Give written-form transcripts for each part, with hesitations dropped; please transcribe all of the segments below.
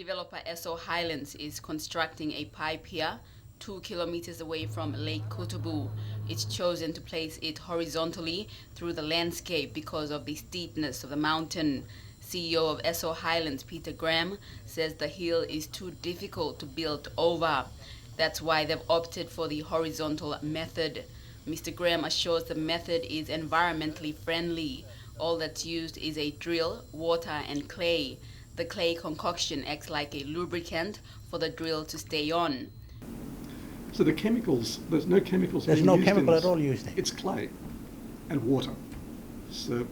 Developer Esso Highlands is constructing a pipe here, 2 kilometers away from Lake Kutubu. It's chosen to place it horizontally through the landscape because of the steepness of the mountain. CEO of Esso Highlands, Peter Graham, says the hill is too difficult to build over. That's why they've opted for the horizontal method. Mr. Graham assures the method is environmentally friendly. All that's used is a drill, water and clay. The clay concoction acts like a lubricant for the drill to stay on. So the chemicals, there's no chemicals There's being no used chemical in at all used. It's clay and water. So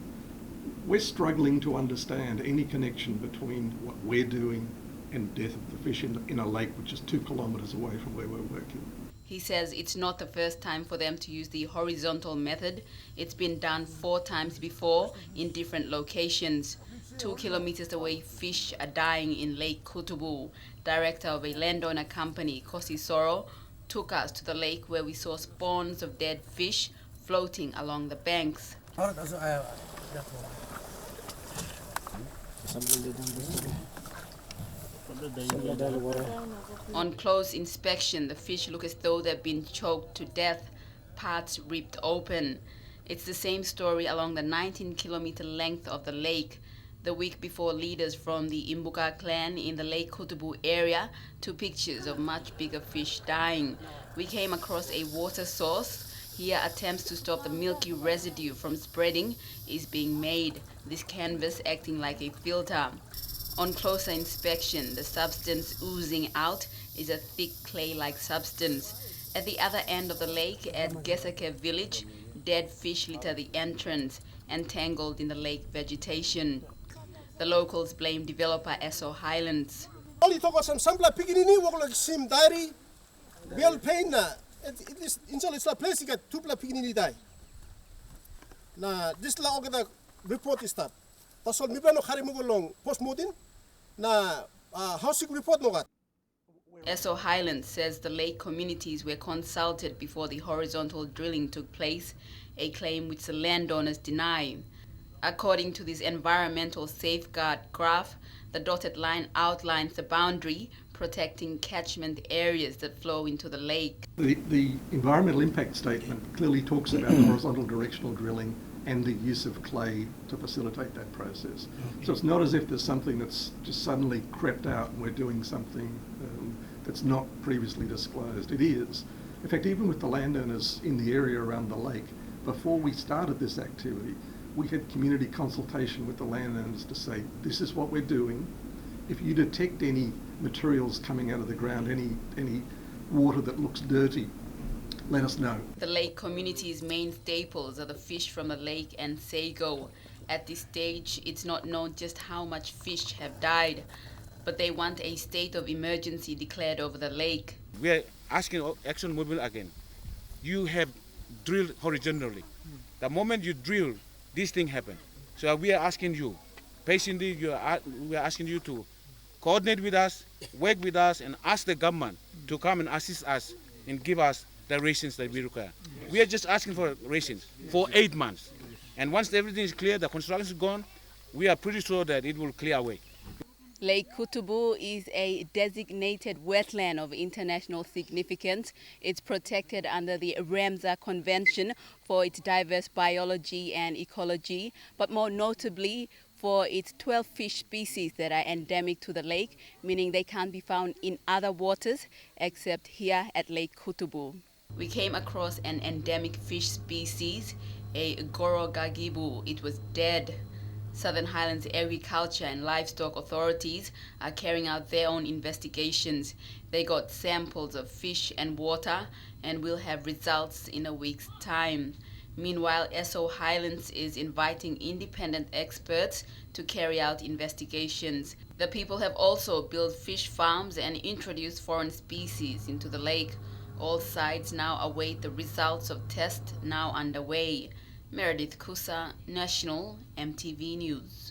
we're struggling to understand any connection between what we're doing and death of the fish in a lake which is 2 kilometres away from where we're working. He says it's not the first time for them to use the horizontal method. It's been done 4 times before in different locations. 2 kilometers away, fish are dying in Lake Kutubu. Director of a landowner company, Kosi Soro, took us to the lake where we saw spawns of dead fish floating along the banks. On close inspection, the fish look as though they've been choked to death, parts ripped open. It's the same story along the 19-kilometer length of the lake. The week before, leaders from the Imbuka clan in the Lake Kutubu area took pictures of much bigger fish dying. We came across a water source. Here, attempts to stop the milky residue from spreading is being made, this canvas acting like a filter. On closer inspection, the substance oozing out is a thick clay-like substance. At the other end of the lake, at Gesake village, dead fish litter the entrance, entangled in the lake vegetation. The locals blame developer Esso Highlands. Esso Highlands says the lake communities were consulted before the horizontal drilling took place, a claim which the landowners deny. According to this environmental safeguard graph, the dotted line outlines the boundary protecting catchment areas that flow into the lake. The environmental impact statement clearly talks about horizontal directional drilling and the use of clay to facilitate that process. So it's not as if there's something that's just suddenly crept out and we're doing something that's not previously disclosed. It is. In fact, even with the landowners in the area around the lake, before we started this activity, we had community consultation with the landowners to say, this is what we're doing. If you detect any materials coming out of the ground, any water that looks dirty, let us know. The lake community's main staples are the fish from the lake and sago. At this stage, it's not known just how much fish have died, but they want a state of emergency declared over the lake. We are asking ExxonMobil again. You have drilled horizontally. The moment you drill, this thing happen. So we are asking you, patiently, we are asking you to coordinate with us, work with us, and ask the government to come and assist us and give us the rations that we require. We are just asking for rations for 8 months. And once everything is clear, the construction is gone, we are pretty sure that it will clear away. Lake Kutubu is a designated wetland of international significance. It's protected under the Ramsar Convention for its diverse biology and ecology, but more notably for its 12 fish species that are endemic to the lake, meaning they can't be found in other waters except here at Lake Kutubu. We came across an endemic fish species, a gorogagibu. It was dead. Southern Highlands Agriculture and Livestock Authorities are carrying out their own investigations. They got samples of fish and water and will have results in a week's time. Meanwhile, Esso Highlands is inviting independent experts to carry out investigations. The people have also built fish farms and introduced foreign species into the lake. All sides now await the results of tests now underway. Meredith Kusa, National EMTV News.